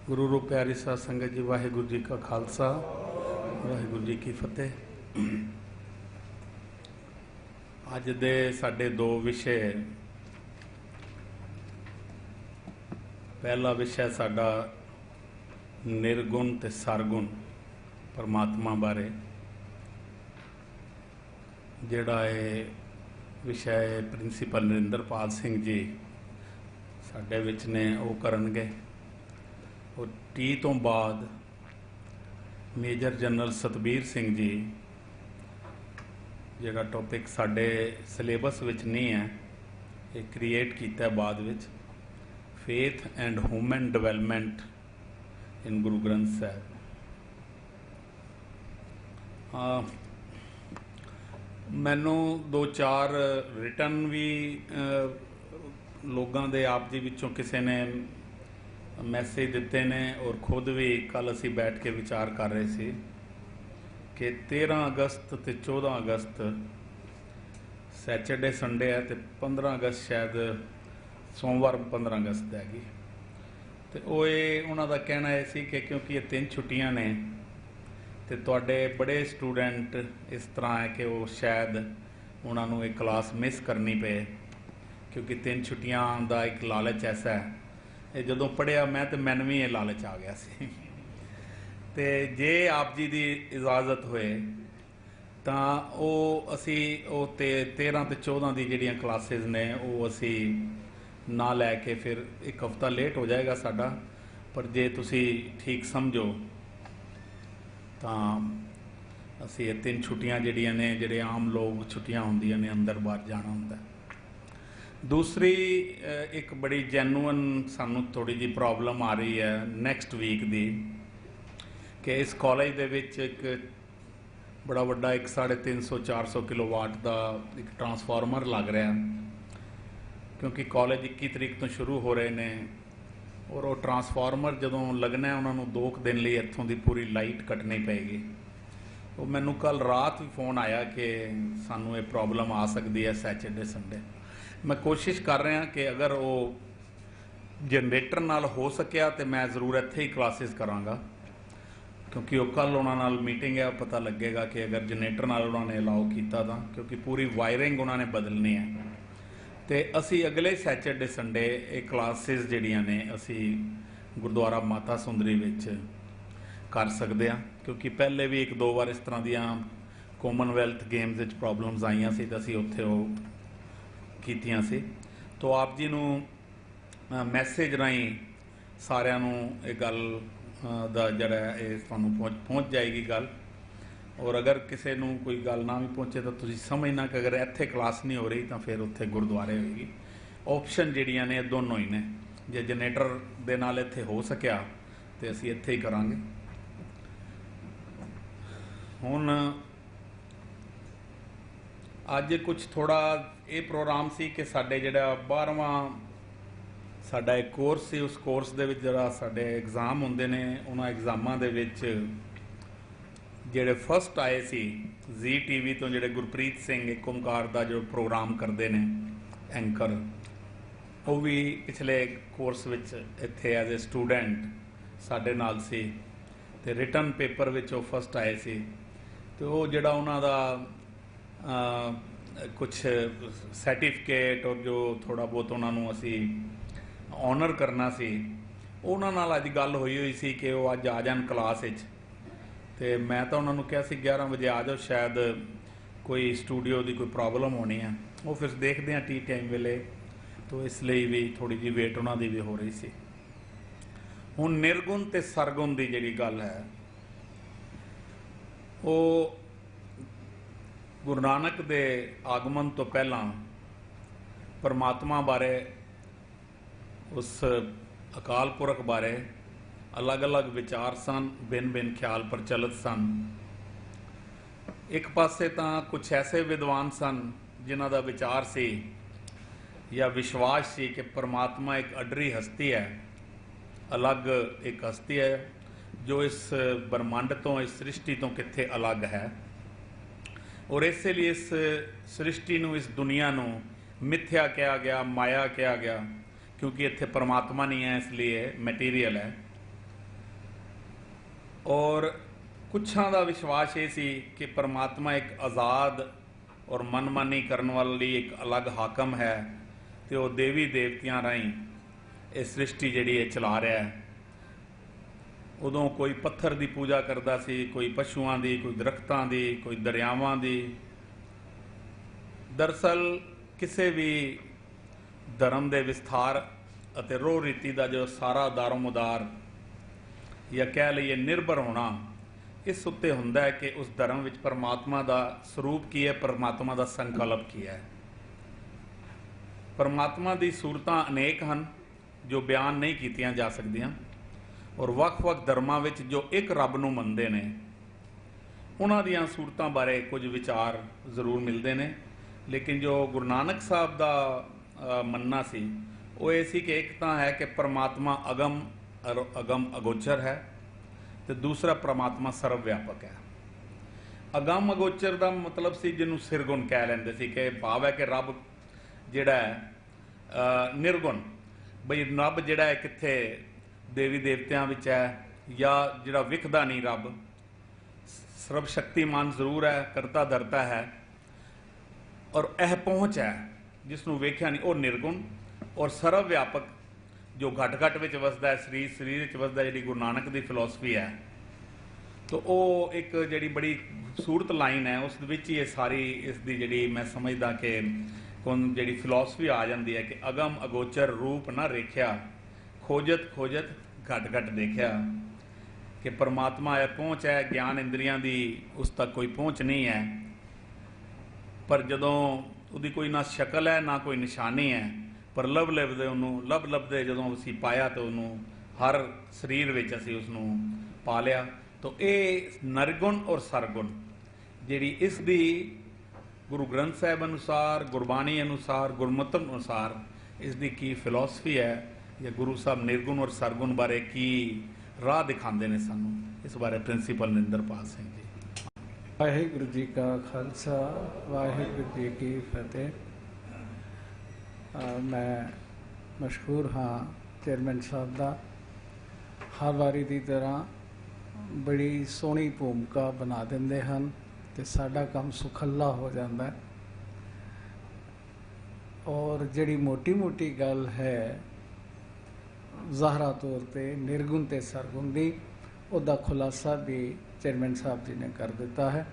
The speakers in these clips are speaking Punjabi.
गुरु रूप प्यारी साध संगत जी, वाहिगुरु जी का खालसा, वाहिगुरु जी की फतेह। अज दे साडे दो विषय। पहला विषय साडा निर्गुण ते सरगुण परमात्मा बारे, जिहड़ा है विषय प्रिंसीपल नरिंदरपाल सिंह जी साडे विच ने वो करनगे। और टी तो बाद मेजर जनरल सतबीर सिंह जी, जिहड़ा टॉपिक साडे सिलेबस विच नहीं है, ये क्रिएट किया बाद विच, फेथ एंड ह्यूमन डिवेलपमेंट इन गुरु ग्रंथ साहब। मैनू दो चार रिटन भी लोगों के आप जी विचों किसी ने मैसेज दिते ने, और खुद भी कल असी बैठ के विचार कर रहे थे कि 13 अगस्त तो 14 अगस्त सैटरडे संडे है, तो 15 अगस्त शायद सोमवार 15 अगस्त हैगी। तो वो उन्हों का कहना यह सी कि क्योंकि ये 3 छुट्टियां ने, तो तुहाडे बड़े स्टूडेंट इस तरह है कि वो शायद उन्होंने एक क्लास मिस करनी पे, क्योंकि 3 छुट्टियां का एक लालच ऐसा है। ये जदों पढ़िया मैं, तो मैनू भी ये लालच आ गया सी। ते जे आप जी की इजाजत होए तो वो असी 13 ते 14 की जिहड़ियां क्लासेस ने वो असी ना लैके फिर एक हफ्ता लेट हो जाएगा साडा। पर जे तुसी ठीक समझो तो असी 3 छुट्टियां जिहड़ियां ने, जिहड़े आम लोग छुट्टियां होंदियां ने अंदर बाहर जाना हुंदा। दूसरी एक बड़ी जैनुअन सानू थोड़ी जी प्रॉब्लम आ रही है नैक्सट वीक दी, कि इस कॉलेज दे विच एक बड़ा वड्डा एक 350-400 किलोवाट का एक ट्रांसफार्मर लग रहा है, क्योंकि कॉलेज 21 तरीक तो शुरू हो रहे हैं। और वो ट्रांसफार्मर जदों लगना है, उन्होंने 2 दिन लिए इत्थों की पूरी लाइट कटनी पेगी। वो मैनू कल रात भी फोन आया कि सानू ये प्रॉब्लम आ सकती है सैटरडे संडे। मैं कोशिश कर रहा कि अगर वो जनरेटर नाल हो सकिया तो मैं जरूर इत्थे ही क्लासिस कराँगा, क्योंकि वो कल उन्होंने मीटिंग है, पता लगेगा कि अगर जनरेटर नाल उन्होंने अलाउ किया था, क्योंकि पूरी वायरिंग उन्होंने बदलनी है। तो असी अगले सैटरडे संडे ये क्लासिस जिहड़ियां ने असी गुरुद्वारा माता सुंदरी विच कर सकते हैं, क्योंकि पहले भी 1-2 बार इस तरह दियां कॉमनवैल्थ गेम्स विच प्रॉब्लम्स आईयां सी, तो असी उत्थे वो कीतियां सी। तो आप जी नूं मैसेज राही सारिਆਂ ਨੂੰ ਇਹ ਗੱਲ ਦਾ ਜਿਹੜਾ ਇਹ ਤੁਹਾਨੂੰ पहुँच जाएगी गल। और अगर किसी को कोई गल ना भी पहुँचे तो तुसीं समझना कि अगर इत्थे क्लास नहीं हो रही तो फिर उत्थे गुरुद्वारे होएगी। ऑप्शन जिहड़ियां ने दोनों ही ने, जे जनरेटर दे नाल इत्थे हो सकिया तो असीं इत्थे ही करांगे। हुण अज कुछ थोड़ा ये प्रोग्राम सी कि साडे जिहड़ा 12वां साडा एक कोर्स सी, उस कोर्स दे विच जिहड़ा साडे एग्जाम हुंदे ने, उन्हां एग्जामां दे विच जिहड़े फस्ट आए सी जी TV तो जिहड़े गुरप्रीत सिंह एक ओंकार दा जो प्रोग्राम करते हैं एंकर, वो भी पिछले कोर्स विच इत्थे एज ए स्टूडेंट साडे नाल सी, ते रिटन पेपर विच वो फस्ट आए सी। तो वो जिहड़ा उन्हां दा कुछ सर्टिफिकेट और जो थोड़ा बहुत उन्होंने असी ऑनर करना सी, उन्हां नाल अज गल हुई सी कि वो अज आ जान क्लास विच। तो मैं तो उन्होंने कहा सी 11 बजे आ जाओ, शायद कोई स्टूडियो की कोई प्रॉब्लम होनी है, वो फिर देखते हैं टी टाइम वेले, तो इसलिए भी थोड़ी जी वेट उन्होंने भी हो रही सी। हुण निर्गुण ते सरगुण की जिहड़ी गल है, वो गुरु नानक दे आगमन तो पहला परमात्मा बारे, उस अकाल पुरख बारे अलग अलग विचार सन, भिन्न भिन्न ख्याल प्रचलित सन। एक पासे तो कुछ ऐसे विद्वान सन जिन्हां दा विचार सी या विश्वास सी कि परमात्मा एक अडरी हस्ती है, अलग एक हस्ती है जो इस ब्रह्मांड तो, इस सृष्टि तो कित्थे अलग है। और इसलिए इस सृष्टि नूं, इस दुनिया नूं मिथ्या कहा गया, माया कहा गया, क्योंकि इत्थे परमात्मा नहीं है, इसलिए मटीरियल है। और कुछां ਦਾ ਵਿਸ਼ਵਾਸ ਇਹ ਸੀ ਕਿ ਪਰਮਾਤਮਾ ਇੱਕ ਆਜ਼ਾਦ ਔਰ ਮਨਮਾਨੀ ਕਰਨ ਵਾਲੀ ਇੱਕ ਅਲੱਗ ਹਾਕਮ ਹੈ ਤੇ ਉਹ ਦੇਵੀ ਦੇਵਤਿਆਂ ਰਾਹੀਂ ਇਹ ਸ੍ਰਿਸ਼ਟੀ ਜਿਹੜੀ ਹੈ ਚਲਾ ਰਿਹਾ ਹੈ। ਉਦੋਂ ਕੋਈ ਪੱਥਰ ਦੀ ਪੂਜਾ ਕਰਦਾ ਸੀ, ਕੋਈ ਪਸ਼ੂਆਂ ਦੀ, ਕੋਈ ਦਰਖਤਾਂ ਦੀ, ਕੋਈ ਦਰਿਆਵਾਂ ਦੀ। ਦਰਅਸਲ ਕਿਸੇ ਵੀ ਧਰਮ ਦੇ ਵਿਸਥਾਰ ਅਤੇ ਰੋਹ ਰੀਤੀ ਦਾ ਜੋ ਸਾਰਾ ਦਾਰੋਮਦਾਰ ਜਾਂ ਕਹਿ ਲਈਏ ਨਿਰਭਰ ਹੋਣਾ ਇਸ ਉੱਤੇ ਹੁੰਦਾ ਹੈ ਕਿ ਉਸ ਧਰਮ ਵਿੱਚ ਪਰਮਾਤਮਾ ਦਾ ਸਰੂਪ ਕੀ ਹੈ, ਪਰਮਾਤਮਾ ਦਾ ਸੰਕਲਪ ਕੀ ਹੈ। ਪਰਮਾਤਮਾ ਦੀ ਸੂਰਤਾਂ ਅਨੇਕ ਹਨ ਜੋ ਬਿਆਨ ਨਹੀਂ ਕੀਤੀਆਂ ਜਾ ਸਕਦੀਆਂ, ਔਰ ਵੱਖ-ਵੱਖ ਧਰਮਾਂ ਵਿੱਚ ਜੋ ਇੱਕ ਰੱਬ ਨੂੰ ਮੰਨਦੇ ਨੇ ਉਹਨਾਂ ਦੀਆਂ ਸੂਰਤਾਂ ਬਾਰੇ ਕੁਝ ਵਿਚਾਰ ਜ਼ਰੂਰ ਮਿਲਦੇ ਨੇ। ਲੇਕਿਨ ਜੋ ਗੁਰੂ ਨਾਨਕ ਸਾਹਿਬ ਦਾ ਮੰਨਣਾ ਸੀ ਉਹ ਇਹ ਸੀ ਕਿ ਇੱਕ ਤਾਂ ਹੈ ਕਿ ਪਰਮਾਤਮਾ ਅਗਮ ਅਗੋਚਰ ਹੈ ਤੇ ਦੂਸਰਾ ਪਰਮਾਤਮਾ ਸਰਵ ਵਿਆਪਕ ਹੈ। ਅਗਮ ਅਗੋਚਰ ਦਾ ਮਤਲਬ ਸੀ ਜਿਹਨੂੰ ਸਿਰਗੁਣ ਕਹਿ ਲੈਂਦੇ ਸੀ, ਕਿ ਭਾਵ ਹੈ ਕਿ ਰੱਬ ਜਿਹੜਾ ਹੈ ਨਿਰਗੁਣ, ਬਈ ਰੱਬ ਜਿਹੜਾ ਹੈ ਕਿੱਥੇ ਦੇਵੀ ਦੇਵਤਿਆਂ ਵਿੱਚ ਹੈ, ਜਾਂ ਜਿਹੜਾ ਵਿਖਦਾ ਨਹੀਂ ਰੱਬ ਸਰਬ ਸ਼ਕਤੀਮਾਨ ਜ਼ਰੂਰ ਹੈ, ਕਰਤਾ ਧਰਤਾ ਹੈ, ਔਰ ਇਹ ਪਹੁੰਚ ਹੈ ਜਿਸ ਨੂੰ ਵੇਖਿਆ ਨਹੀਂ ਉਹ ਨਿਰਗੁਣ, ਔਰ ਸਰਵ ਵਿਆਪਕ ਜੋ ਘਟ ਘਟ ਵਿੱਚ ਵਸਦਾ ਹੈ, ਸਰੀਰ ਵਿੱਚ ਵਸਦਾ, ਜਿਹੜੀ ਗੁਰੂ ਨਾਨਕ ਦੀ ਫਿਲੋਸਫੀ ਹੈ। ਤਾਂ ਉਹ ਇੱਕ ਜਿਹੜੀ ਬੜੀ ਖੂਬਸੂਰਤ ਲਾਈਨ ਹੈ, ਉਸ ਵਿੱਚ ਹੀ ਇਹ ਸਾਰੀ ਇਸ ਦੀ ਜਿਹੜੀ ਮੈਂ ਸਮਝਦਾ ਕਿ ਜਿਹੜੀ ਫਿਲੋਸਫੀ ਆ ਜਾਂਦੀ ਹੈ ਕਿ ਅਗਮ ਅਗੋਚਰ ਰੂਪ ਨਾ ਰੇਖਿਆ, ਖੋਜਤ ਖੋਜਤ ਘਟ ਘਟ ਦੇਖਿਆ, ਕਿ ਪਰਮਾਤਮਾ ਇਹ ਪਹੁੰਚ ਹੈ, ਗਿਆਨ ਇੰਦਰੀਆਂ ਦੀ ਉਸ ਤੱਕ ਕੋਈ ਪਹੁੰਚ ਨਹੀਂ ਹੈ। ਪਰ ਜਦੋਂ ਉਹਦੀ ਕੋਈ ਨਾ ਸ਼ਕਲ ਹੈ ਨਾ ਕੋਈ ਨਿਸ਼ਾਨੀ ਹੈ, ਪਰ ਲੱਭਦੇ ਜਦੋਂ ਅਸੀਂ ਪਾਇਆ ਤਾਂ ਉਹਨੂੰ ਹਰ ਸਰੀਰ ਵਿੱਚ ਅਸੀਂ ਉਸ ਨੂੰ ਪਾ ਲਿਆ। ਤਾਂ ਇਹ ਨਿਰਗੁਣ ਔਰ ਸਰਗੁਣ ਜਿਹੜੀ ਇਸ ਦੀ ਗੁਰੂ ਗ੍ਰੰਥ ਸਾਹਿਬ ਅਨੁਸਾਰ, ਗੁਰਬਾਣੀ ਅਨੁਸਾਰ, ਗੁਰਮਤਿ ਅਨੁਸਾਰ ਇਸ ਦੀ ਕੀ ਫਿਲੋਸਫੀ ਹੈ, ਜਾਂ ਗੁਰੂ ਸਾਹਿਬ ਨਿਰਗੁਣ ਔਰ ਸਰਗੁਣ ਬਾਰੇ ਕੀ ਰਾਹ ਦਿਖਾਉਂਦੇ ਨੇ ਸਾਨੂੰ, ਇਸ ਬਾਰੇ ਪ੍ਰਿੰਸੀਪਲ ਨਿੰਦਰਪਾਲ ਸਿੰਘ ਜੀ। ਵਾਹਿਗੁਰੂ ਜੀ ਕਾ ਖਾਲਸਾ, ਵਾਹਿਗੁਰੂ ਜੀ ਕੀ ਫਤਿਹ। ਮੈਂ ਮਸ਼ਹੂਰ ਹਾਂ ਚੇਅਰਮੈਨ ਸਾਹਿਬ ਦਾ। ਹਰ ਵਾਰੀ ਦੀ ਤਰ੍ਹਾਂ ਬੜੀ ਸੋਹਣੀ ਭੂਮਿਕਾ ਬਣਾ ਦਿੰਦੇ ਹਨ ਅਤੇ ਸਾਡਾ ਕੰਮ ਸੁਖੱਲਾ ਹੋ ਜਾਂਦਾ। ਔਰ ਜਿਹੜੀ ਮੋਟੀ ਗੱਲ ਹੈ ਜ਼ਾਹਰਾ ਤੌਰ 'ਤੇ ਨਿਰਗੁਣ ਅਤੇ ਸਰਗੁਣ ਦੀ, ਉਹਦਾ ਖੁਲਾਸਾ ਵੀ ਚੇਅਰਮੈਨ ਸਾਹਿਬ ਜੀ ਨੇ ਕਰ ਦਿੱਤਾ ਹੈ।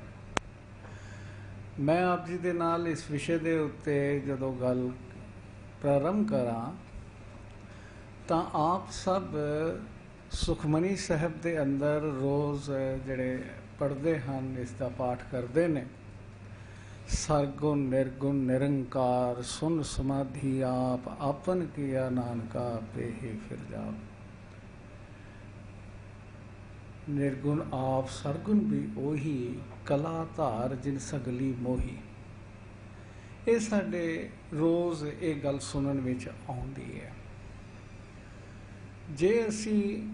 ਮੈਂ ਆਪ ਜੀ ਦੇ ਨਾਲ ਇਸ ਵਿਸ਼ੇ ਦੇ ਉੱਤੇ ਜਦੋਂ ਗੱਲ ਪ੍ਰਾਰੰਭ ਕਰਾਂ ਤਾਂ ਆਪ ਸਭ ਸੁਖਮਨੀ ਸਾਹਿਬ ਦੇ ਅੰਦਰ ਰੋਜ਼ ਜਿਹੜੇ ਪੜ੍ਹਦੇ ਹਨ, ਇਸ ਦਾ ਪਾਠ ਕਰਦੇ ਨੇ। ਸਰਗੁਣ ਨਿਰਗੁਣ ਨਿਰੰਕਾਰ ਸੁਨ ਸਮਾਧੀ ਆਪ, ਆਪਨ ਕੀਆ ਨਾਨਕਾ ਆਪੇ ਹੀ ਫਿਰ ਜਾਪ। ਨਿਰਗੁਣ ਆਪ, ਸਰਗੁਣ ਵੀ ਉਹੀ, ਕਲਾ ਧਾਰ ਜਿਨ ਸਗਲੀ ਮੋਹੀ। ਇਹ ਸਾਡੇ ਰੋਜ਼ ਇਹ ਗੱਲ ਸੁਣਨ ਵਿੱਚ ਆਉਂਦੀ ਹੈ। ਜੇ ਅਸੀਂ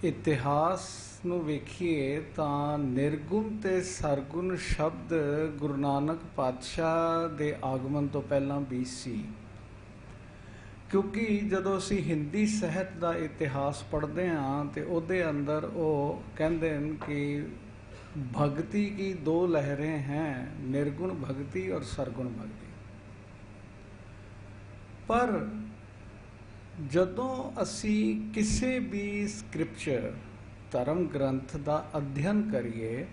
ਇਤਿਹਾਸ ਨੂੰ ਵੇਖੀਏ ਤਾਂ ਨਿਰਗੁਣ ਤੇ ਸਰਗੁਣ ਸ਼ਬਦ ਗੁਰੂ ਨਾਨਕ ਪਾਤਸ਼ਾਹ ਦੇ ਆਗਮਨ ਤੋਂ ਪਹਿਲਾਂ ਵੀ ਸੀ, ਕਿਉਂਕਿ ਜਦੋਂ ਅਸੀਂ ਹਿੰਦੀ ਸਾਹਿਤ ਦਾ ਇਤਿਹਾਸ ਪੜ੍ਹਦੇ ਹਾਂ ਤੇ ਉਹਦੇ ਅੰਦਰ ਉਹ ਕਹਿੰਦੇ ਹਨ ਕਿ भक्ति की दो लहरें हैं, निर्गुण भक्ति और सरगुण भक्ति। पर ਜਦੋਂ ਅਸੀਂ ਕਿਸੇ ਵੀ ਸਕ੍ਰਿਪਚਰ ਧਰਮ ਗ੍ਰੰਥ ਦਾ ਅਧਿਐਨ ਕਰੀਏ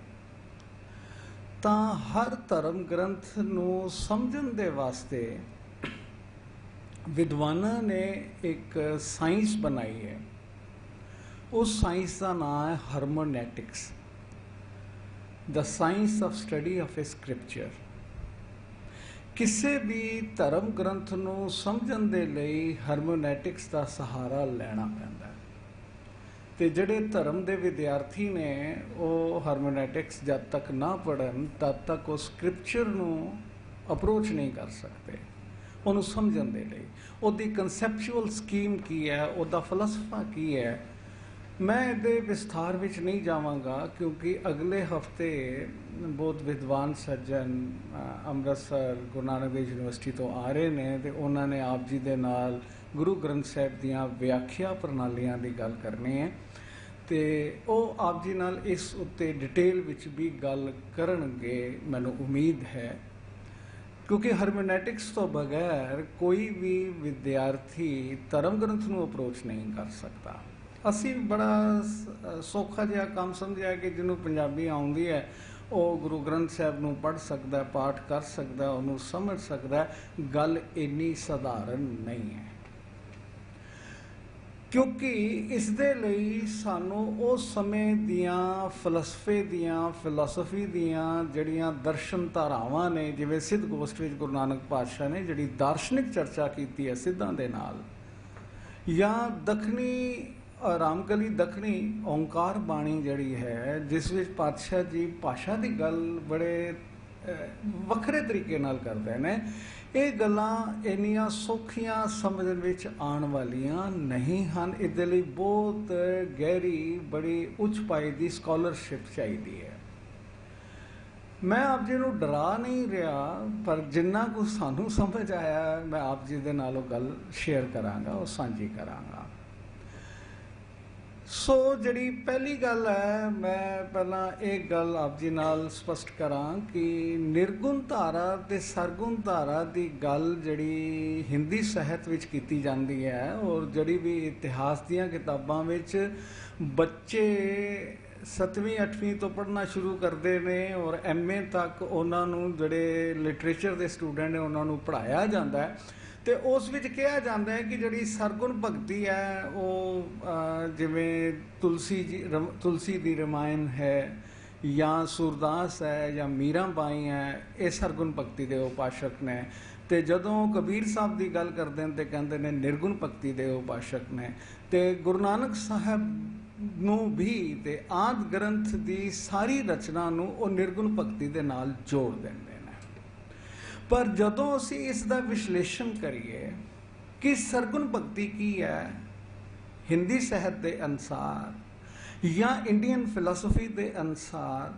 ਤਾਂ ਹਰ ਧਰਮ ਗ੍ਰੰਥ ਨੂੰ ਸਮਝਣ ਦੇ ਵਾਸਤੇ ਵਿਦਵਾਨਾਂ ਨੇ ਇੱਕ ਸਾਇੰਸ ਬਣਾਈ ਹੈ। ਉਸ ਸਾਇੰਸ ਦਾ ਨਾਮ ਹੈ hermeneutics, the science of study of a scripture. ਕਿਸੇ ਵੀ ਧਰਮ ਗ੍ਰੰਥ ਨੂੰ ਸਮਝਣ ਦੇ ਲਈ ਹਾਰਮੋਨੈਟਿਕਸ ਦਾ ਸਹਾਰਾ ਲੈਣਾ ਪੈਂਦਾ ਹੈ, ਅਤੇ ਜਿਹੜੇ ਧਰਮ ਦੇ ਵਿਦਿਆਰਥੀ ਨੇ ਉਹ ਹਾਰਮੋਨੈਟਿਕਸ ਜਦ ਤੱਕ ਨਾ ਪੜ੍ਹਨ ਤਦ ਤੱਕ ਉਹ ਸਕ੍ਰਿਪਚਰ ਨੂੰ ਅਪਰੋਚ ਨਹੀਂ ਕਰ ਸਕਦੇ। ਉਹਨੂੰ ਸਮਝਣ ਦੇ ਲਈ ਉਹਦੀ ਕਨਸੈਪਚੁਅਲ ਸਕੀਮ ਕੀ ਹੈ, ਉਹਦਾ ਫਲਸਫਾ ਕੀ ਹੈ, ਮੈਂ ਇਹਦੇ ਵਿਸਥਾਰ ਵਿੱਚ ਨਹੀਂ ਜਾਵਾਂਗਾ ਕਿਉਂਕਿ ਅਗਲੇ ਹਫ਼ਤੇ ਬਹੁਤ ਵਿਦਵਾਨ ਸੱਜਣ ਅੰਮ੍ਰਿਤਸਰ ਗੁਰੂ ਨਾਨਕ ਦੇਵ ਯੂਨੀਵਰਸਿਟੀ ਤੋਂ ਆ ਰਹੇ ਨੇ ਅਤੇ ਉਹਨਾਂ ਨੇ ਆਪ ਜੀ ਦੇ ਨਾਲ ਗੁਰੂ ਗ੍ਰੰਥ ਸਾਹਿਬ ਦੀਆਂ ਵਿਆਖਿਆ ਪ੍ਰਣਾਲੀਆਂ ਦੀ ਗੱਲ ਕਰਨੀ ਹੈ। ਤੇ ਉਹ ਆਪ ਜੀ ਨਾਲ ਇਸ ਉੱਤੇ ਡਿਟੇਲ ਵਿੱਚ ਵੀ ਗੱਲ ਕਰਨਗੇ ਮੈਨੂੰ ਉਮੀਦ ਹੈ, ਕਿਉਂਕਿ ਹਰਮਨੈਟਿਕਸ ਤੋਂ ਬਗੈਰ ਕੋਈ ਵੀ ਵਿਦਿਆਰਥੀ ਧਰਮ ਗ੍ਰੰਥ ਨੂੰ ਅਪਰੋਚ ਨਹੀਂ ਕਰ ਸਕਦਾ। ਅਸੀਂ ਬੜਾ ਸੌਖਾ ਜਿਹਾ ਕੰਮ ਸਮਝਿਆ ਕਿ ਜਿਹਨੂੰ ਪੰਜਾਬੀ ਆਉਂਦੀ ਹੈ ਉਹ ਗੁਰੂ ਗ੍ਰੰਥ ਸਾਹਿਬ ਨੂੰ ਪੜ੍ਹ ਸਕਦਾ, ਪਾਠ ਕਰ ਸਕਦਾ, ਉਹਨੂੰ ਸਮਝ ਸਕਦਾ। ਗੱਲ ਇੰਨੀ ਸਧਾਰਨ ਨਹੀਂ ਹੈ, ਕਿਉਂਕਿ ਇਸ ਦੇ ਲਈ ਸਾਨੂੰ ਉਸ ਸਮੇਂ ਦੀਆਂ ਫਿਲਾਸਫੀ ਦੀਆਂ ਜਿਹੜੀਆਂ ਦਰਸ਼ਨ ਧਾਰਾਵਾਂ ਨੇ, ਜਿਵੇਂ ਸਿੱਧ ਗੋਸ਼ਟ ਵਿੱਚ ਗੁਰੂ ਨਾਨਕ ਪਾਤਸ਼ਾਹ ਨੇ ਜਿਹੜੀ ਦਾਰਸ਼ਨਿਕ ਚਰਚਾ ਕੀਤੀ ਹੈ ਸਿੱਧਾਂ ਦੇ ਨਾਲ, ਜਾਂ ਦੱਖਣੀ ਰਾਮਕਲੀ ਦੱਖਣੀ ਓਂਕਾਰ ਬਾਣੀ ਜਿਹੜੀ ਹੈ ਜਿਸ ਵਿੱਚ ਪਾਤਸ਼ਾਹ ਜੀ ਭਾਸ਼ਾ ਦੀ ਗੱਲ ਬੜੇ ਵੱਖਰੇ ਤਰੀਕੇ ਨਾਲ ਕਰਦੇ ਨੇ, ਇਹ ਗੱਲਾਂ ਇੰਨੀਆਂ ਸੌਖੀਆਂ ਸਮਝਣ ਵਿੱਚ ਆਉਣ ਵਾਲੀਆਂ ਨਹੀਂ ਹਨ। ਇਹਦੇ ਲਈ ਬਹੁਤ ਗਹਿਰੀ, ਬੜੀ ਉੱਚ ਪਾਈ ਦੀ ਸਕਾਲਰਸ਼ਿਪ ਚਾਹੀਦੀ ਹੈ। ਮੈਂ ਆਪ ਜੀ ਨੂੰ ਡਰਾ ਨਹੀਂ ਰਿਹਾ, ਪਰ ਜਿੰਨਾ ਕੁ ਸਾਨੂੰ ਸਮਝ ਆਇਆ ਮੈਂ ਆਪ ਜੀ ਦੇ ਨਾਲ ਉਹ ਗੱਲ ਸ਼ੇਅਰ ਕਰਾਂਗਾ, ਉਹ ਸਾਂਝੀ ਕਰਾਂਗਾ। ਸੋ ਜਿਹੜੀ ਪਹਿਲੀ ਗੱਲ ਹੈ, ਮੈਂ ਪਹਿਲਾਂ ਇਹ ਗੱਲ ਆਪ ਜੀ ਨਾਲ ਸਪਸ਼ਟ ਕਰਾਂ ਕਿ ਨਿਰਗੁਣ ਧਾਰਾ ਤੇ ਸਰਗੁਣ ਧਾਰਾ ਦੀ ਗੱਲ ਜਿਹੜੀ ਹਿੰਦੀ ਸਾਹਿਤ ਵਿੱਚ ਕੀਤੀ ਜਾਂਦੀ ਹੈ, ਔਰ ਜਿਹੜੀ ਵੀ ਇਤਿਹਾਸ ਦੀਆਂ ਕਿਤਾਬਾਂ ਵਿੱਚ ਬੱਚੇ 7ਵੀਂ 8ਵੀਂ ਤੋਂ ਪੜ੍ਹਨਾ ਸ਼ੁਰੂ ਕਰਦੇ ਨੇ ਔਰ MA ਤੱਕ ਉਹਨਾਂ ਨੂੰ ਜਿਹੜੇ ਲਿਟਰੇਚਰ ਦੇ ਸਟੂਡੈਂਟ ਨੇ ਉਹਨਾਂ ਨੂੰ ਪੜ੍ਹਾਇਆ ਜਾਂਦਾ ਹੈ, ਤੇ ਉਸ ਵਿੱਚ ਕਿਹਾ ਜਾਂਦਾ ਹੈ ਕਿ ਜਿਹੜੀ ਸਰਗੁਣ ਭਗਤੀ ਹੈ ਉਹ ਜਿਵੇਂ ਤੁਲਸੀ ਦੀ ਰਮਾਇਣ ਹੈ, ਜਾਂ ਸੂਰਦਾਸ ਹੈ, ਜਾਂ ਮੀਰਾ ਬਾਈ ਹੈ, ਇਹ ਸਰਗੁਣ ਭਗਤੀ ਦੇ ਉਪਾਸ਼ਕ ਨੇ। ਤੇ ਜਦੋਂ ਕਬੀਰ ਸਾਹਿਬ ਦੀ ਗੱਲ ਕਰਦੇ ਨੇ ਤੇ ਕਹਿੰਦੇ ਨੇ ਨਿਰਗੁਣ ਭਗਤੀ ਦੇ ਉਪਾਸ਼ਕ ਨੇ। ਤੇ ਗੁਰੂ ਨਾਨਕ ਸਾਹਿਬ ਨੂੰ ਵੀ ਤੇ ਆਦਿ ਗ੍ਰੰਥ ਦੀ ਸਾਰੀ ਰਚਨਾ ਨੂੰ ਉਹ ਨਿਰਗੁਣ ਭਗਤੀ ਦੇ ਨਾਲ ਜੋੜ ਦਿੰਦੇ। ਪਰ ਜਦੋਂ ਅਸੀਂ ਇਸ ਦਾ ਵਿਸ਼ਲੇਸ਼ਣ ਕਰੀਏ ਕਿ ਸਰਗੁਣ ਭਗਤੀ ਕੀ ਹੈ ਹਿੰਦੀ ਸਾਹਿਤ ਦੇ ਅਨੁਸਾਰ ਜਾਂ ਇੰਡੀਅਨ ਫਿਲਾਸਫੀ ਦੇ ਅਨੁਸਾਰ,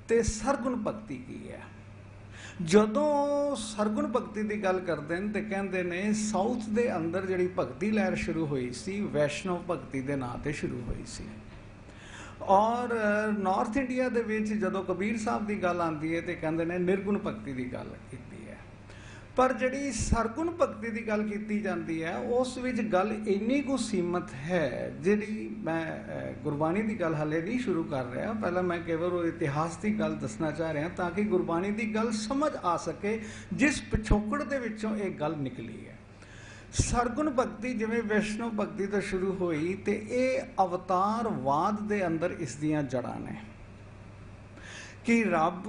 ਤੇ ਸਰਗੁਣ ਭਗਤੀ ਕੀ ਹੈ, ਜਦੋਂ ਸਰਗੁਣ ਭਗਤੀ ਦੀ ਗੱਲ ਕਰਦੇ ਨੇ ਤੇ ਕਹਿੰਦੇ ਨੇ ਸਾਊਥ ਦੇ ਅੰਦਰ ਜਿਹੜੀ ਭਗਤੀ ਲਹਿਰ ਸ਼ੁਰੂ ਹੋਈ ਸੀ ਵੈਸ਼ਨਵ ਭਗਤੀ ਦੇ ਨਾਂ ਤੇ ਸ਼ੁਰੂ ਹੋਈ ਸੀ, ਔਰ ਨਾਰਥ ਇੰਡੀਆ ਦੇ ਵਿੱਚ ਜਦੋਂ ਕਬੀਰ ਸਾਹਿਬ ਦੀ ਗੱਲ ਆਉਂਦੀ ਹੈ ਤੇ ਕਹਿੰਦੇ ਨੇ ਨਿਰਗੁਣ ਭਗਤੀ ਦੀ ਗੱਲ ਕੀਤੀ ਹੈ। ਪਰ ਜਿਹੜੀ ਸਰਗੁਣ ਭਗਤੀ ਦੀ ਗੱਲ ਕੀਤੀ ਜਾਂਦੀ ਹੈ ਉਸ ਵਿੱਚ ਗੱਲ ਇੰਨੀ ਕੁ ਸੀਮਤ ਹੈ, ਜਿਹੜੀ ਮੈਂ ਗੁਰਬਾਣੀ ਦੀ ਗੱਲ ਹਾਲੇ ਨਹੀਂ ਸ਼ੁਰੂ ਕਰ ਰਿਹਾ, ਪਹਿਲਾਂ ਮੈਂ ਕੇਵਲ ਉਹ ਇਤਿਹਾਸ ਦੀ ਗੱਲ ਦੱਸਣਾ ਚਾਹ ਰਿਹਾ ਤਾਂ ਕਿ ਗੁਰਬਾਣੀ ਦੀ ਗੱਲ ਸਮਝ ਆ ਸਕੇ ਜਿਸ ਪਿਛੋਕੜ ਦੇ ਵਿੱਚੋਂ ਇਹ ਗੱਲ ਨਿਕਲੀ ਹੈ। ਸਰਗੁਣ ਭਗਤੀ ਜਿਵੇਂ ਵੈਸ਼ਨਵ ਭਗਤੀ ਤੋਂ ਸ਼ੁਰੂ ਹੋਈ ਤੇ ਇਹ ਅਵਤਾਰਵਾਦ ਦੇ ਅੰਦਰ ਇਸ ਦੀਆਂ ਜੜ੍ਹਾਂ ਨੇ ਕਿ ਰੱਬ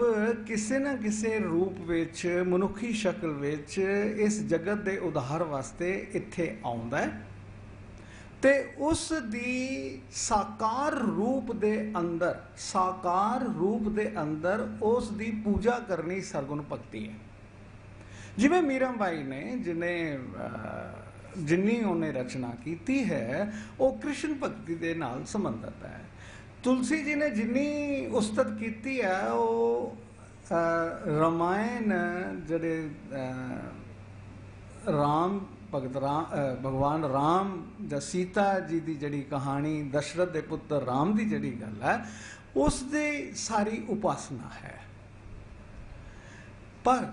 ਕਿਸੇ ਨਾ ਕਿਸੇ ਰੂਪ ਵਿੱਚ ਮਨੁੱਖੀ ਸ਼ਕਲ ਵਿੱਚ ਇਸ ਜਗਤ ਦੇ ਉਧਾਰ ਵਾਸਤੇ ਇੱਥੇ ਆਉਂਦਾ ਹੈ ਤੇ ਉਸ ਦੀ ਸਾਕਾਰ ਰੂਪ ਦੇ ਅੰਦਰ ਉਸ ਦੀ ਪੂਜਾ ਕਰਨੀ ਸਰਗੁਣ ਭਗਤੀ ਹੈ। ਜਿਵੇਂ ਮੀਰਾ ਬਾਈ ਨੇ ਜਿੰਨੀ ਉਹਨੇ ਰਚਨਾ ਕੀਤੀ ਹੈ ਉਹ ਕ੍ਰਿਸ਼ਨ ਭਗਤੀ ਦੇ ਨਾਲ ਸੰਬੰਧਿਤ ਹੈ। ਤੁਲਸੀ ਜੀ ਨੇ ਜਿੰਨੀ ਉਸਤਤ ਕੀਤੀ ਹੈ ਉਹ ਰਾਮਾਇਣ ਜਿਹੜੇ ਭਗਵਾਨ ਰਾਮ ਜਾਂ ਸੀਤਾ ਜੀ ਦੀ ਜਿਹੜੀ ਕਹਾਣੀ, ਦਸ਼ਰਥ ਦੇ ਪੁੱਤਰ ਰਾਮ ਦੀ ਜਿਹੜੀ ਗੱਲ ਹੈ ਉਸ ਦੀ ਸਾਰੀ ਉਪਾਸਨਾ ਹੈ। ਪਰ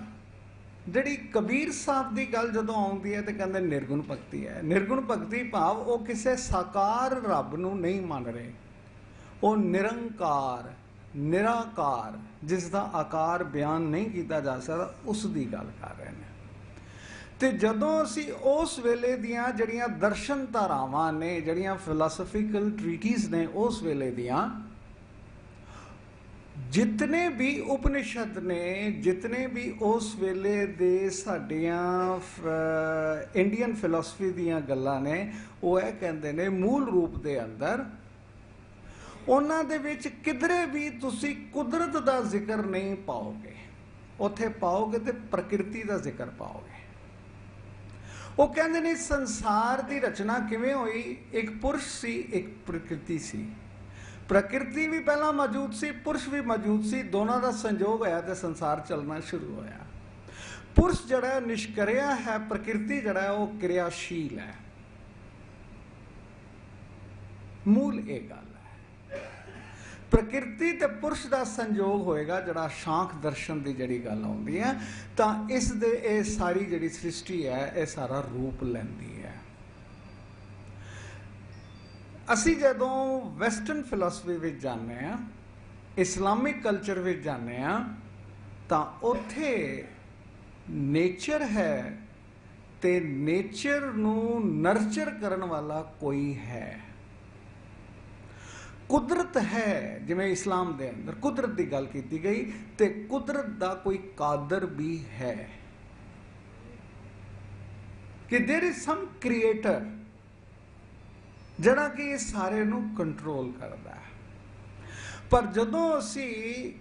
ਜਿਹੜੀ ਕਬੀਰ ਸਾਹਿਬ ਦੀ ਗੱਲ ਜਦੋਂ ਆਉਂਦੀ ਹੈ ਤੇ ਕਹਿੰਦੇ ਨਿਰਗੁਣ ਭਗਤੀ ਹੈ। ਨਿਰਗੁਣ ਭਗਤੀ ਭਾਵ ਉਹ ਕਿਸੇ ਸਾਕਾਰ ਰੱਬ ਨੂੰ ਨਹੀਂ ਮੰਨ ਰਹੇ, ਉਹ ਨਿਰੰਕਾਰ ਨਿਰਾਕਾਰ ਜਿਸ ਦਾ ਆਕਾਰ ਬਿਆਨ ਨਹੀਂ ਕੀਤਾ ਜਾ ਸਕਦਾ ਉਸ ਦੀ ਗੱਲ ਕਰ ਰਹੇ ਨੇ। ਤੇ ਜਦੋਂ ਅਸੀਂ ਉਸ ਵੇਲੇ ਦੀਆਂ ਜਿਹੜੀਆਂ ਦਰਸ਼ਨ ਧਾਰਾਵਾਂ ਨੇ, ਜਿਹੜੀਆਂ ਫਿਲਾਸਫੀਕਲ ਟ੍ਰੀਟੀਜ਼ ਨੇ ਉਸ ਵੇਲੇ ਦੀਆਂ, ਜਿਤਨੇ ਵੀ ਉਪਨਿਸ਼ਦ ਨੇ, ਜਿਤਨੇ ਵੀ ਉਸ ਵੇਲੇ ਦੇ ਸਾਡੀਆਂ ਇੰਡੀਅਨ ਫਿਲਾਸਫੀ ਦੀਆਂ ਗੱਲਾਂ ਨੇ, ਉਹ ਇਹ ਕਹਿੰਦੇ ਨੇ ਮੂਲ ਰੂਪ ਦੇ ਅੰਦਰ ਉਹਨਾਂ ਦੇ ਵਿੱਚ ਕਿਧਰੇ ਵੀ ਤੁਸੀਂ ਕੁਦਰਤ ਦਾ ਜ਼ਿਕਰ ਨਹੀਂ ਪਾਓਗੇ, ਉੱਥੇ ਪਾਓਗੇ ਤੇ ਪ੍ਰਕਿਰਤੀ ਦਾ ਜ਼ਿਕਰ ਪਾਓਗੇ। ਉਹ ਕਹਿੰਦੇ ਨੇ ਸੰਸਾਰ ਦੀ ਰਚਨਾ ਕਿਵੇਂ ਹੋਈ, ਇੱਕ ਪੁਰਸ਼ ਸੀ ਇੱਕ ਪ੍ਰਕਿਰਤੀ ਸੀ, ਪ੍ਰਕਿਰਤੀ ਵੀ ਪਹਿਲਾਂ ਮੌਜੂਦ ਸੀ, ਪੁਰਸ਼ ਵੀ ਮੌਜੂਦ ਸੀ, ਦੋਨਾਂ ਦਾ ਸੰਜੋਗ ਹੋਇਆ ਤੇ ਸੰਸਾਰ ਚੱਲਣਾ ਸ਼ੁਰੂ ਹੋਇਆ। ਪੁਰਸ਼ ਜਿਹੜਾ ਨਿਸ਼ਕਿਰਿਆ ਹੈ, ਪ੍ਰਕਿਰਤੀ ਜਿਹੜਾ ਉਹ ਕਿਰਿਆਸ਼ੀਲ ਹੈ। ਮੂਲ ਇਹ ਗੱਲ ਹੈ। प्रकृति ते पुरुष का संयोग होएगा जड़ा शांख दर्शन की जिहड़ी गल आउंदी है, तां इस दे ये सारी जिहड़ी सृष्टि है ये सारा रूप लैंदी है। असी जदों वैसटर्न फिलोसफी विच जाने आ, इस्लामिक कल्चर विच जाने आ, तां उत्थे नेचर है ते नेचर नूं नर्चर करन वाला कोई है। कुदरत है, जिवें इस्लाम दे अंदर कुदरत की गल की गई, ते कुदरत दा कोई कादर भी है कि देयर इज सम क्रिएटर जड़ा कि इस सारे नूं कंट्रोल करता है। पर जदों असी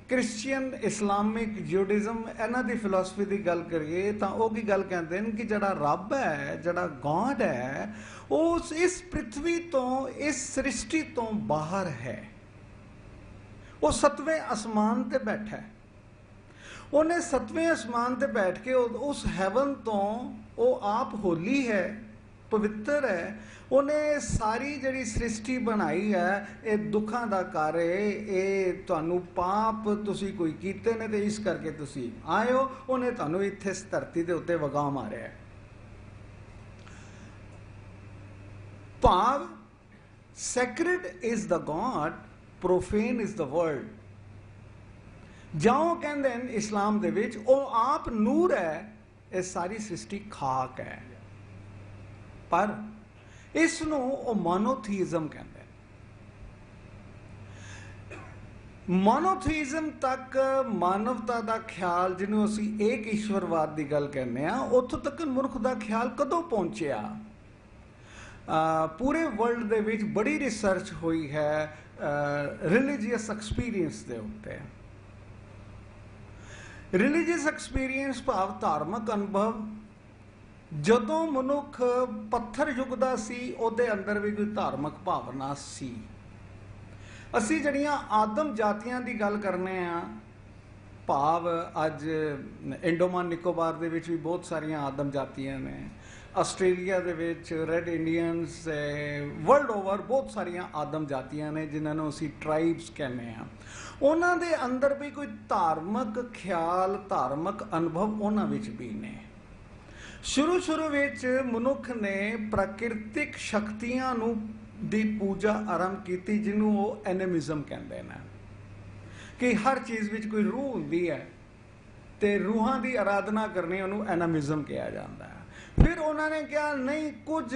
क्रिश्चियन, इस्लामिक, ज्यूडिज्म इन्हां दी फिलोसफी की गल करिए तां ओह की गल कहते हैं कि जड़ा रब है, जड़ा गॉड है, उस इस पृथ्वी तो, इस सृष्टि तो बाहर है। वो सतवें आसमान ते बैठा है। उन्हें सतवें आसमान ते बैठ के उस हैवन तो वो आप होली है, पवित्र है। उन्हें सारी जिहड़ी सृष्टि बनाई है ये दुखां दा घर है, ये तुहानू पाप तुसी कोई कीते ने ते इस करके तुसी आए हो। उन्हें तुहानू इत्थे इस धरती दे उत्ते वगा मारिया है। भाव sacred is the God, profane is the world. जाओ कहंदे हैं इस्लाम दे विच ओ आप नूर है, ये सारी सृष्टि खाक है। पर इसनूं ओ मोनोथीइज्म कहंदे। मोनोथीइज्म तक मानवता का ख्याल, जिन्हों असी एक ईश्वरवाद की गल कहने आ, उत्थों तक मनुख का ख्याल कदों पहुंचिया? पूरे वर्ल्ड दे विच बड़ी रिसर्च हुई है रिलीजियस एक्सपीरियंस के उत्ते। रिलीजियस एक्सपीरियंस भाव धार्मिक अनुभव। जदों मनुख पत्थर युग दा सी, उहदे अंदर भी कोई धार्मिक भावना सी। असी जड़ियां आदम जातियां की गल करने आ, भाव अज इंडोमान निकोबार दे विच भी बहुत सारियां आदम जातियां ने, आस्ट्रेलिया दे विच रेड इंडियंस, वर्ल्ड ओवर बहुत सारियां आदम जातियां ने जिन्होंने असी ट्राइब्स कहने आ। उन्हां दे अंदर भी कोई धार्मिक ख्याल, धार्मिक अनुभव उन्हां विच भी ने। शुरू विच मनुख ने प्राकृतिक शक्तियां नूं दी पूजा आरंभ की, जिन्हों वो एनिमिज्म कहते हैं कि हर चीज़ विच कोई रूह हुंदी है ते रूहां की आराधना करनी, उन्होंने एनिमिज्म कहा जाता है। फिर उन्होंने कहा नहीं, कुछ